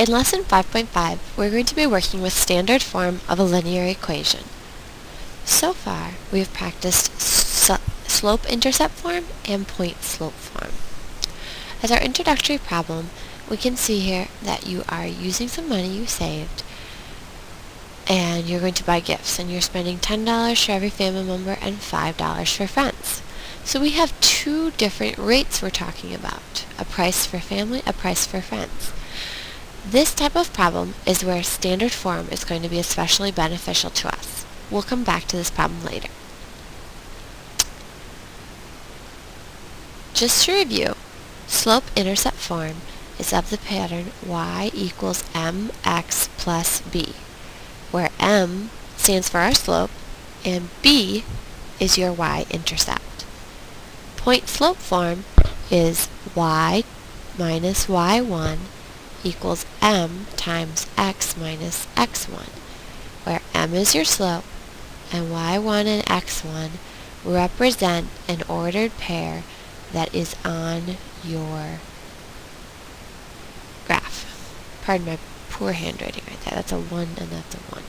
In lesson 5.5, we're going to be working with standard form of a linear equation. So far, we have practiced slope-intercept form and point-slope form. As our introductory problem, we can see here that you are using some money you saved and you're going to buy gifts, and you're spending $10 for every family member and $5 for friends. So we have two different rates we're talking about, a price for family, a price for friends. This type of problem is where standard form is going to be especially beneficial to us. We'll come back to this problem later. Just to review, slope-intercept form is of the pattern y equals mx plus b, where m stands for our slope and b is your y-intercept. Point-slope form is y minus y1 equals m times x minus x1, where m is your slope and y1 and x1 represent an ordered pair that is on your graph. Pardon my poor handwriting right there. That's a 1 and that's a 1.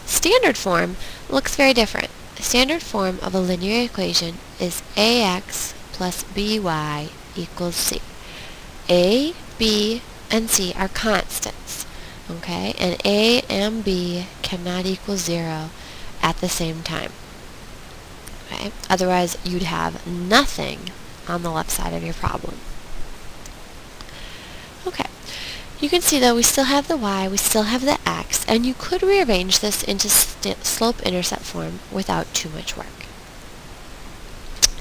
Standard form looks very different. The standard form of a linear equation is ax plus by equals c. A, b, and c are constants, okay? And a and b cannot equal 0 at the same time. Okay? Otherwise, you'd have nothing on the left side of your problem. Okay. You can see, though, we still have the y, we still have the x, and you could rearrange this into slope-intercept form without too much work.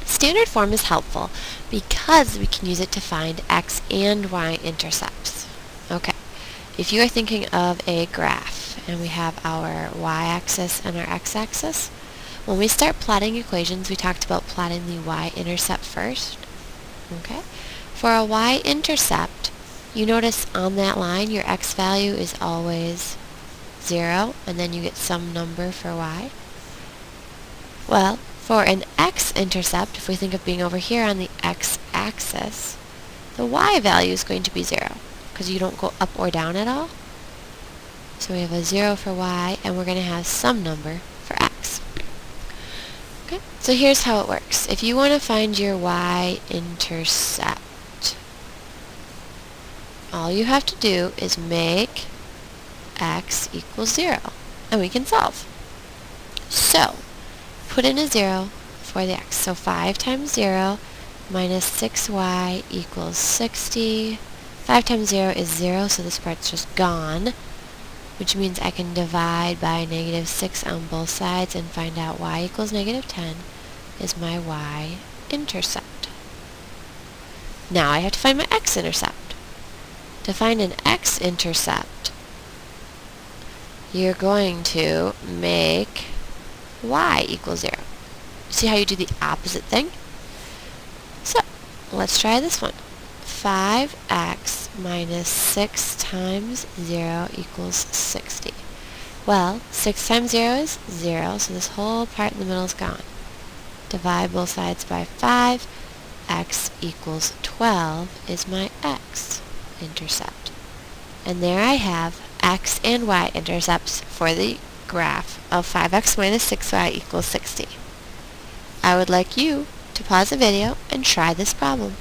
Standard form is helpful because we can use it to find x and y intercepts. Okay, if you are thinking of a graph and we have our y-axis and our x-axis, when we start plotting equations, we talked about plotting the y-intercept first. Okay, for a y-intercept, you notice on that line your x value is always 0, and then you get some number for y. Well, for an x-intercept, if we think of being over here on the x-axis, the y value is going to be 0, because you don't go up or down at all. So we have a 0 for y, and we're going to have some number for x. Okay, so here's how it works. If you want to find your y-intercept, all you have to do is make x equals 0, and we can solve. So, put in a 0 for the x. So 5 times 0 minus 6y equals 60. 5 times 0 is 0, so this part's just gone, which means I can divide by negative 6 on both sides and find out y equals negative 10 is my y-intercept. Now I have to find my x-intercept. To find an x-intercept, you're going to make y equals 0. See how you do the opposite thing? So, let's try this one. 5x minus 6 times 0 equals 60. Well, 6 times 0 is 0, so this whole part in the middle is gone. Divide both sides by 5. X equals 12 is my x-intercept. And there I have x and y intercepts for the graph of 5x minus 6y equals 60. I would like you to pause the video and try this problem.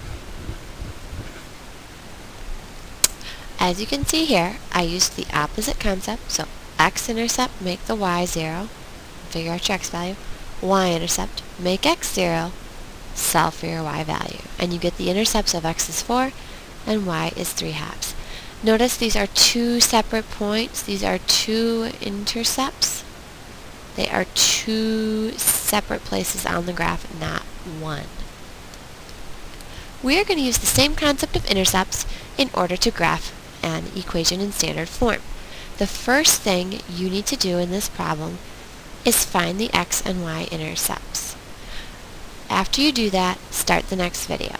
As you can see here, I used the opposite concept, so x-intercept, make the y 0, figure out your x value. Y-intercept, make x 0, solve for your y value. And you get the intercepts of x is 4 and y is 3/2. Notice these are two separate points. These are two intercepts. They are two separate places on the graph, not one. We are going to use the same concept of intercepts in order to graph an equation in standard form. The first thing you need to do in this problem is find the x and y intercepts. After you do that, start the next video.